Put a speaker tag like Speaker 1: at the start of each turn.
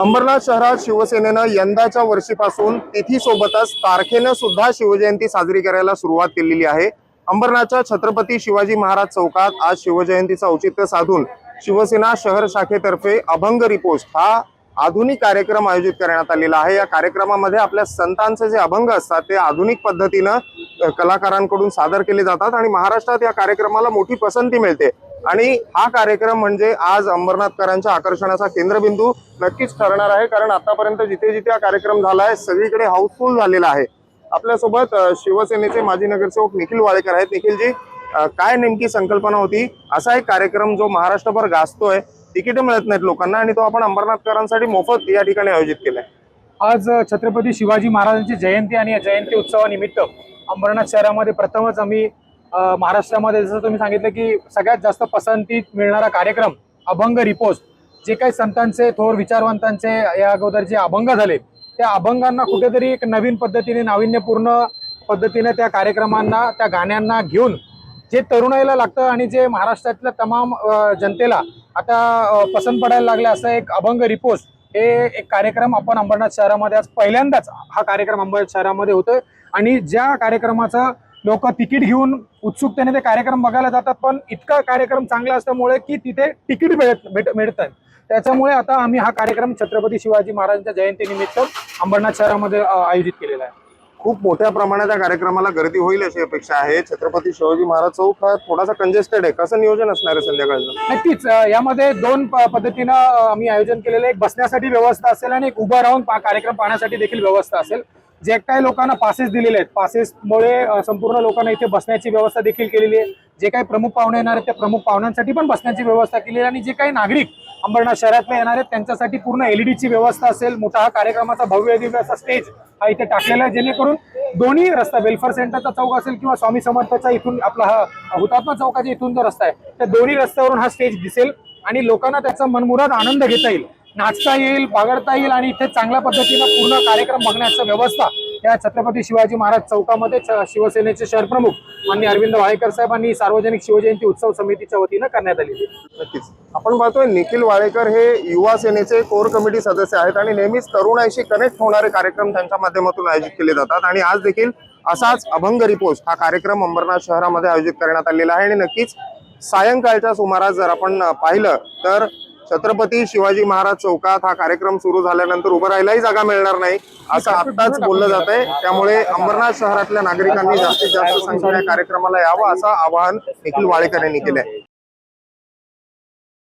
Speaker 1: अंबरनाथ शहरात शिवसेनेनं यंदाच्या वर्षीपासून तिथीसोबतच तारखेनं सुद्धा शिवजयंती साजरी करायला सुरुवात केलेली आहे। अंबरनाथच्या छत्रपती शिवाजी महाराज चौकात आज शिवजयंतीचं औचित्य साधून शिवसेना शहर शाखेतर्फे अभंग रिपोस्ट हा आधुनिक कार्यक्रम आयोजित करण्यात आलेला आहे। या कार्यक्रमामध्ये आपल्या संतांचे जे अभंग असतात ते आधुनिक पद्धतीनं कलाकारांकडून सादर केले जातात आणि महाराष्ट्रात या कार्यक्रमाला मोठी पसंती मिळते। आणि हा कार्यक्रम म्हणजे आज अंबरनाथकरांच्या आकर्षणाचा केंद्रबिंदू नक्कीच ठरणार आहे, कारण आतापर्यंत जिथे जिथे हा कार्यक्रम झाला आहे सगळीकडे हाऊसफुल झालेला आहे। आपल्यासोबत शिवसेनेचे माजी नगरसेवक निखिल वाळेकर आहेत। निखिलजी, काय नेमकी संकल्पना होती? असा एक कार्यक्रम जो महाराष्ट्रभर गाजतोय, तिकीट मिळत नाहीत लोकांना आणि तो आपण अंबरनाथकरांसाठी मोफत या ठिकाणी आयोजित केलाय।
Speaker 2: आज छत्रपती शिवाजी महाराजांची जयंती आणि या जयंती उत्सवानिमित्त अंबरनाथ शहरामध्ये प्रथमच आम्ही महाराष्ट्रामध्ये जसं तुम्ही सांगितलं की सगळ्यात जास्त पसंतीत मिळणारा कार्यक्रम अभंग रिपोस्ट, जे काही संतांचे थोर विचारवंतांचे या अगोदर जे अभंग झाले त्या अभंगांना कुठेतरी एक नवीन पद्धतीने नाविन्यपूर्ण पद्धतीने त्या कार्यक्रमांना त्या गाण्यांना घेऊन जे तरुणाईला लागतं आणि जे महाराष्ट्रातल्या तमाम जनतेला आता पसंत पडायला लागले असं एक अभंग रिपोस्ट हे एक कार्यक्रम आपण अंबरनाथ शहरामध्ये आज पहिल्यांदाच हा कार्यक्रम अंबरनाथ शहरामध्ये होतोय। आणि ज्या कार्यक्रमाचं लोक तिकीट घेऊन उत्सुकतेने ते कार्यक्रम बघायला जातात, पण इतका कार्यक्रम चांगला असल्यामुळे की तिथे तिकीट मिळतात, त्याच्यामुळे आता आम्ही हा कार्यक्रम छत्रपती शिवाजी महाराजांच्या जयंतीनिमित्त अंबरनाथ शहरामध्ये आयोजित केलेला आहे।
Speaker 1: खूप मोठ्या प्रमाणात या कार्यक्रमाला गर्दी होईल अशी अपेक्षा आहे। छत्रपती शिवाजी महाराज चौक हा थोडासा कंजेस्टेड आहे, कसं नियोजन असणार आहे संध्याकाळचं?
Speaker 2: नक्कीच यामध्ये दोन पद्धतीनं आम्ही आयोजन केलेलं आहे। एक बसण्यासाठी व्यवस्था असेल आणि एक उभा राहून कार्यक्रम पाहण्यासाठी देखील व्यवस्था असेल। जे काही लोकांना पासेस दिलेले आहेत, पासेसमुळे संपूर्ण लोकांना इथे बसण्याची व्यवस्था देखील केलेली आहे। जे काही प्रमुख पाहुणे येणार आहेत त्या प्रमुख पाहुण्यांसाठी पण बसण्याची व्यवस्था केलेली आहे आणि जे काही नागरिक अंबरनाथ शहरातले येणार आहेत त्यांच्यासाठी पूर्ण एलईडीची व्यवस्था असेल। मोठा हा कार्यक्रमाचा भव्य दिव्य असा स्टेज हा इथे टाकलेला आहे, जेणेकरून दोन्ही रस्ता वेलफेअर सेंटरचा चौक असेल किंवा स्वामी समर्थाचा इथून आपला हा हुतात्मा चौकाचा इथून जो रस्ता आहे त्या दोन्ही रस्त्यावरून हा स्टेज दिसेल आणि लोकांना त्याचा मनमुराद आनंद घेता येईल, नाचता येईल, बागडता येईल आणि इथे चांगल्या पद्धतीनं पूर्ण कार्यक्रम बघण्याची व्यवस्था या छत्रपती शिवाजी महाराज चौकामध्ये शिवसेनेचे शहर प्रमुख माननीय अरविंद वाळेकर साहेबांनी सार्वजनिक शिवजयंती उत्सव समितीच्या वतीनं करण्यात आली।
Speaker 1: नक्कीच आपण पाहतोय निखिल वाळेकर हे युवा सेनेचे कोर कमिटी सदस्य आहेत आणि नेहमीच तरुणाईशी कनेक्ट होणारे कार्यक्रम त्यांच्या माध्यमातून आयोजित केले जातात आणि आज देखील असाच अभंग रिपोस्ट हा कार्यक्रम अंबरनाथ शहरामध्ये आयोजित करण्यात आलेला आहे। आणि नक्कीच सायंकाळच्या सुमारास जर आपण पाहिलं तर छत्रपती शिवाजी महाराज चौकात हा कार्यक्रम सुरू झाल्यानंतर उभं राहायलाही जागा मिळणार नाही असं आत्ताच बोललं जात आहे। त्यामुळे अंबरनाथ शहरातल्या नागरिकांनी जास्तीत जास्त संख्येने कार्यक्रमाला यावं असं आवाहन निखिल वाळेकर यांनी केलंय।